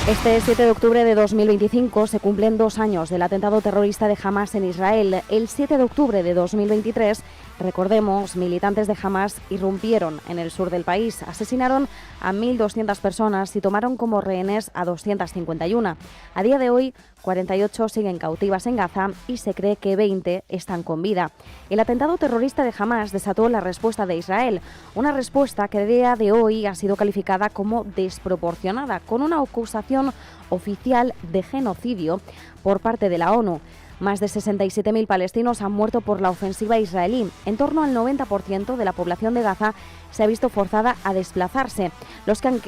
Este 7 de octubre de 2025 se cumplen 2 años del atentado terrorista de Hamás en Israel. El 7 de octubre de 2023, recordemos, militantes de Hamás irrumpieron en el sur del país, asesinaron a 1.200 personas y tomaron como rehenes a 251. A día de hoy, 48 siguen cautivas en Gaza y se cree que 20 están con vida. El atentado terrorista de Hamás desató la respuesta de Israel, una respuesta que a día de hoy ha sido calificada como desproporcionada, con una acusación oficial de genocidio por parte de la ONU. Más de 67.000 palestinos han muerto por la ofensiva israelí. En torno al 90% de la población de Gaza se ha visto forzada a desplazarse. Los que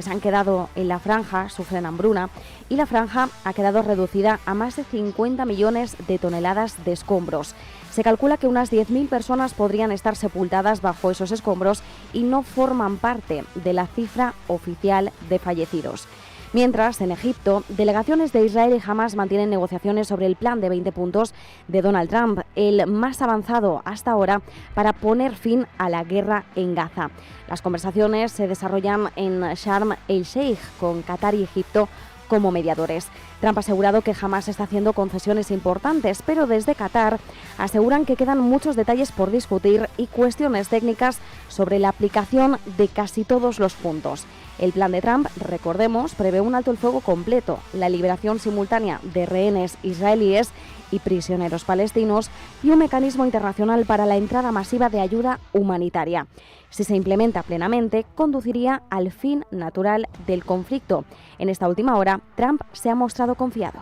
se han quedado en la franja sufren hambruna y la franja ha quedado reducida a más de 50 millones de toneladas de escombros. Se calcula que unas 10.000 personas podrían estar sepultadas bajo esos escombros y no forman parte de la cifra oficial de fallecidos. Mientras, en Egipto, delegaciones de Israel y Hamás mantienen negociaciones sobre el plan de 20 puntos de Donald Trump, el más avanzado hasta ahora para poner fin a la guerra en Gaza. Las conversaciones se desarrollan en Sharm el-Sheikh, con Qatar y Egipto como mediadores. Trump ha asegurado que Hamás está haciendo concesiones importantes, pero desde Qatar aseguran que quedan muchos detalles por discutir y cuestiones técnicas sobre la aplicación de casi todos los puntos. El plan de Trump, recordemos, prevé un alto el fuego completo, la liberación simultánea de rehenes israelíes y prisioneros palestinos y un mecanismo internacional para la entrada masiva de ayuda humanitaria. Si se implementa plenamente, conduciría al fin natural del conflicto. En esta última hora, Trump se ha mostrado confiado.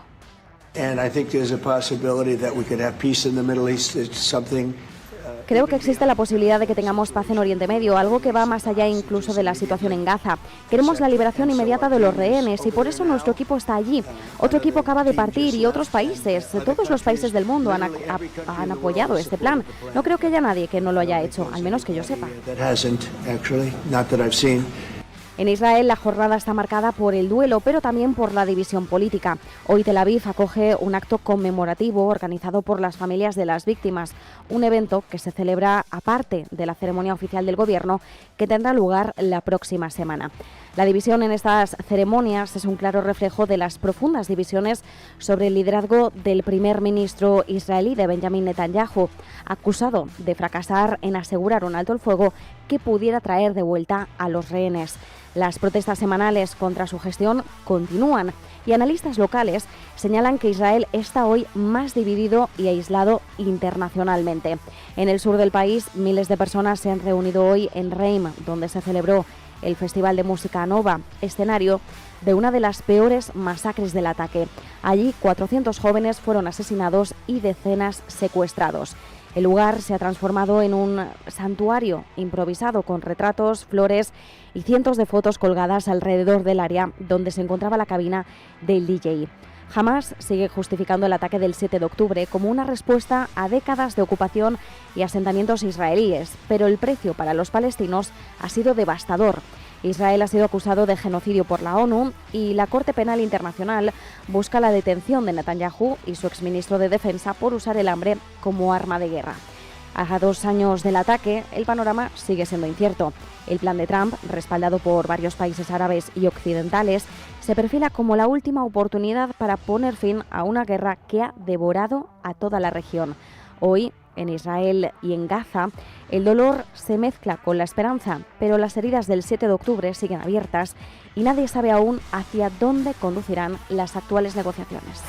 Creo que existe la posibilidad de que tengamos paz en Oriente Medio, algo que va más allá incluso de la situación en Gaza. Queremos la liberación inmediata de los rehenes y por eso nuestro equipo está allí. Otro equipo acaba de partir y otros países, todos los países del mundo han apoyado este plan. No creo que haya nadie que no lo haya hecho, al menos que yo sepa. En Israel la jornada está marcada por el duelo, pero también por la división política. Hoy Tel Aviv acoge un acto conmemorativo organizado por las familias de las víctimas, un evento que se celebra aparte de la ceremonia oficial del gobierno que tendrá lugar la próxima semana. La división en estas ceremonias es un claro reflejo de las profundas divisiones sobre el liderazgo del primer ministro israelí de Benjamin Netanyahu, acusado de fracasar en asegurar un alto el fuego que pudiera traer de vuelta a los rehenes. Las protestas semanales contra su gestión continúan y analistas locales señalan que Israel está hoy más dividido y aislado internacionalmente. En el sur del país, miles de personas se han reunido hoy en Reim, donde se celebró el Festival de Música Nova, escenario de una de las peores masacres del ataque. Allí, 400 jóvenes fueron asesinados y decenas secuestrados. El lugar se ha transformado en un santuario improvisado con retratos, flores y cientos de fotos colgadas alrededor del área donde se encontraba la cabina del DJ. Hamás sigue justificando el ataque del 7 de octubre como una respuesta a décadas de ocupación y asentamientos israelíes, pero el precio para los palestinos ha sido devastador. Israel ha sido acusado de genocidio por la ONU y la Corte Penal Internacional busca la detención de Netanyahu y su exministro de Defensa por usar el hambre como arma de guerra. A 2 años del ataque, el panorama sigue siendo incierto. El plan de Trump, respaldado por varios países árabes y occidentales, se perfila como la última oportunidad para poner fin a una guerra que ha devorado a toda la región. Hoy, en Israel y en Gaza, el dolor se mezcla con la esperanza, pero las heridas del 7 de octubre siguen abiertas y nadie sabe aún hacia dónde conducirán las actuales negociaciones.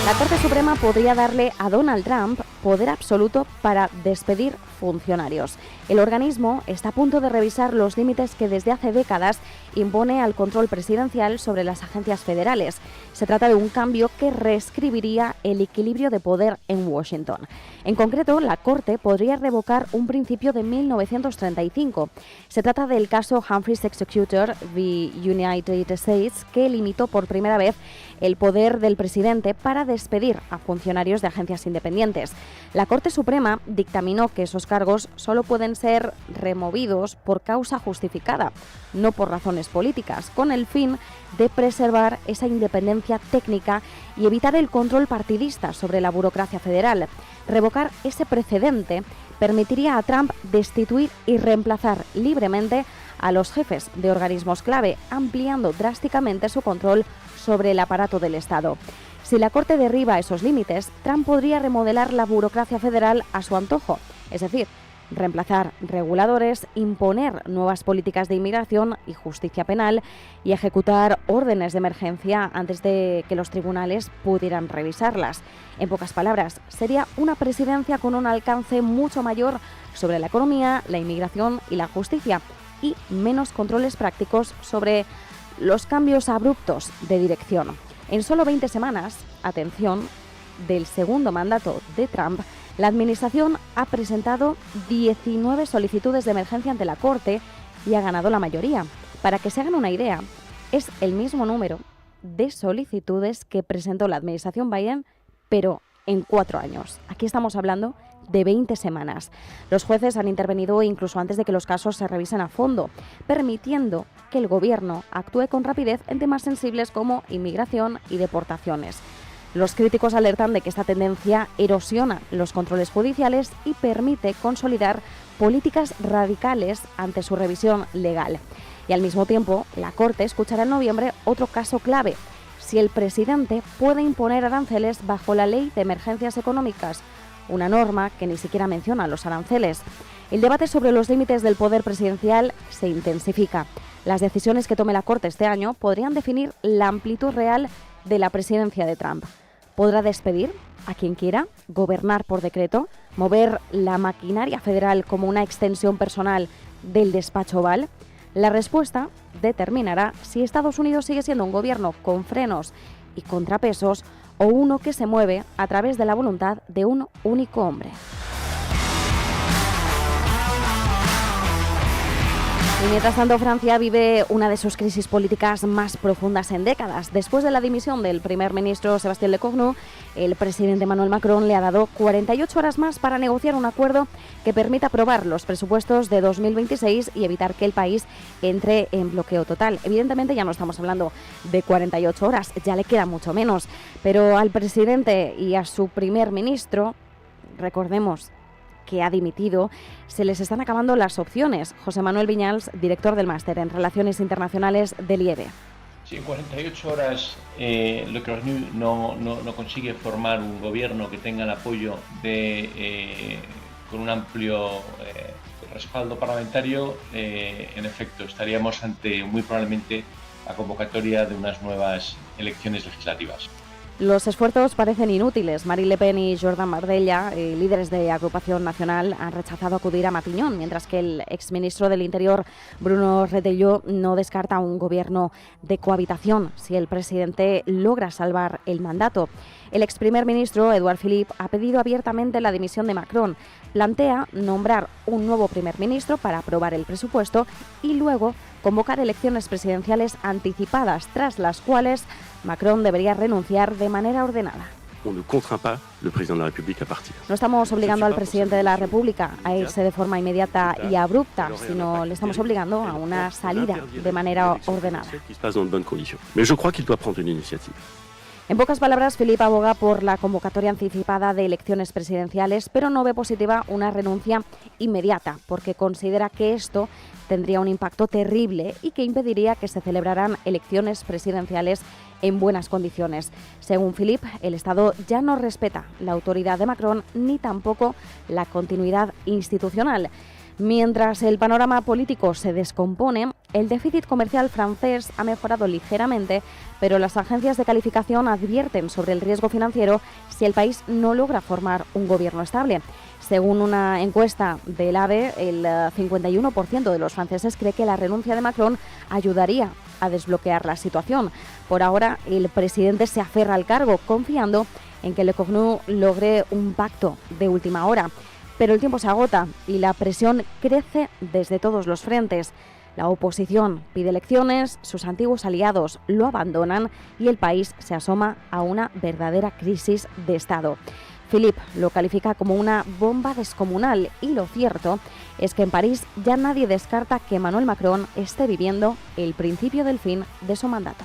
La Corte Suprema podría darle a Donald Trump poder absoluto para despedir funcionarios. El organismo está a punto de revisar los límites que desde hace décadas impone al control presidencial sobre las agencias federales. Se trata de un cambio que reescribiría el equilibrio de poder en Washington. En concreto, la Corte podría revocar un principio de 1935. Se trata del caso Humphreys Executor v. United States, que limitó por primera vez el poder del presidente para despedir a funcionarios de agencias independientes. La Corte Suprema dictaminó que esos cargos solo pueden ser removidos por causa justificada, no por razones políticas, con el fin de preservar esa independencia técnica y evitar el control partidista sobre la burocracia federal. Revocar ese precedente permitiría a Trump destituir y reemplazar libremente a los jefes de organismos clave, ampliando drásticamente su control sobre el aparato del Estado. Si la Corte derriba esos límites, Trump podría remodelar la burocracia federal a su antojo, es decir, reemplazar reguladores, imponer nuevas políticas de inmigración y justicia penal y ejecutar órdenes de emergencia antes de que los tribunales pudieran revisarlas. En pocas palabras, sería una presidencia con un alcance mucho mayor sobre la economía, la inmigración y la justicia, y menos controles prácticos sobre los cambios abruptos de dirección. En solo 20 semanas, atención, del segundo mandato de Trump, la Administración ha presentado 19 solicitudes de emergencia ante la Corte y ha ganado la mayoría. Para que se hagan una idea, es el mismo número de solicitudes que presentó la Administración Biden, pero en 4 años. Aquí estamos hablando de 20 semanas. Los jueces han intervenido incluso antes de que los casos se revisen a fondo, permitiendo que el gobierno actúe con rapidez en temas sensibles como inmigración y deportaciones. Los críticos alertan de que esta tendencia erosiona los controles judiciales y permite consolidar políticas radicales ante su revisión legal. Y al mismo tiempo, la Corte escuchará en noviembre otro caso clave: si el presidente puede imponer aranceles bajo la Ley de Emergencias Económicas, una norma que ni siquiera menciona los aranceles. El debate sobre los límites del poder presidencial se intensifica. Las decisiones que tome la Corte este año podrían definir la amplitud real de la presidencia de Trump. ¿Podrá despedir a quien quiera, gobernar por decreto, mover la maquinaria federal como una extensión personal del despacho Oval? La respuesta determinará si Estados Unidos sigue siendo un gobierno con frenos y contrapesos o uno que se mueve a través de la voluntad de un único hombre. Y mientras tanto, Francia vive una de sus crisis políticas más profundas en décadas. Después de la dimisión del primer ministro Sébastien Lecornu, el presidente Emmanuel Macron le ha dado 48 horas más para negociar un acuerdo que permita aprobar los presupuestos de 2026 y evitar que el país entre en bloqueo total. Evidentemente ya no estamos hablando de 48 horas, ya le queda mucho menos. Pero al presidente y a su primer ministro, recordemos que ha dimitido, se les están acabando las opciones. José Manuel Viñals, director del Máster en Relaciones Internacionales del IEB. Sí, en 48 horas Le Cornu no consigue formar un gobierno que tenga el apoyo con un amplio respaldo parlamentario. En efecto, estaríamos ante muy probablemente la convocatoria de unas nuevas elecciones legislativas. Los esfuerzos parecen inútiles. Marine Le Pen y Jordan Bardella, líderes de Agrupación Nacional, han rechazado acudir a Matignon, mientras que el exministro del Interior, Bruno Retailleau, no descarta un gobierno de cohabitación si el presidente logra salvar el mandato. El ex primer ministro, Édouard Philippe, ha pedido abiertamente la dimisión de Macron. Plantea nombrar un nuevo primer ministro para aprobar el presupuesto y luego convocar elecciones presidenciales anticipadas, tras las cuales Macron debería renunciar de manera ordenada. No estamos obligando al presidente de la República a irse de forma inmediata y abrupta, sino le estamos obligando a una salida de manera ordenada. En pocas palabras, Philippe aboga por la convocatoria anticipada de elecciones presidenciales, pero no ve positiva una renuncia inmediata, porque considera que esto tendría un impacto terrible y que impediría que se celebraran elecciones presidenciales en buenas condiciones. Según Philippe, el Estado ya no respeta la autoridad de Macron ni tampoco la continuidad institucional. Mientras el panorama político se descompone, el déficit comercial francés ha mejorado ligeramente, pero las agencias de calificación advierten sobre el riesgo financiero si el país no logra formar un gobierno estable. Según una encuesta del ABE, el 51% de los franceses cree que la renuncia de Macron ayudaría a desbloquear la situación. Por ahora, el presidente se aferra al cargo, confiando en que Le Cornu logre un pacto de última hora. Pero el tiempo se agota y la presión crece desde todos los frentes. La oposición pide elecciones, sus antiguos aliados lo abandonan y el país se asoma a una verdadera crisis de Estado. Philippe lo califica como una bomba descomunal y lo cierto es que en París ya nadie descarta que Emmanuel Macron esté viviendo el principio del fin de su mandato.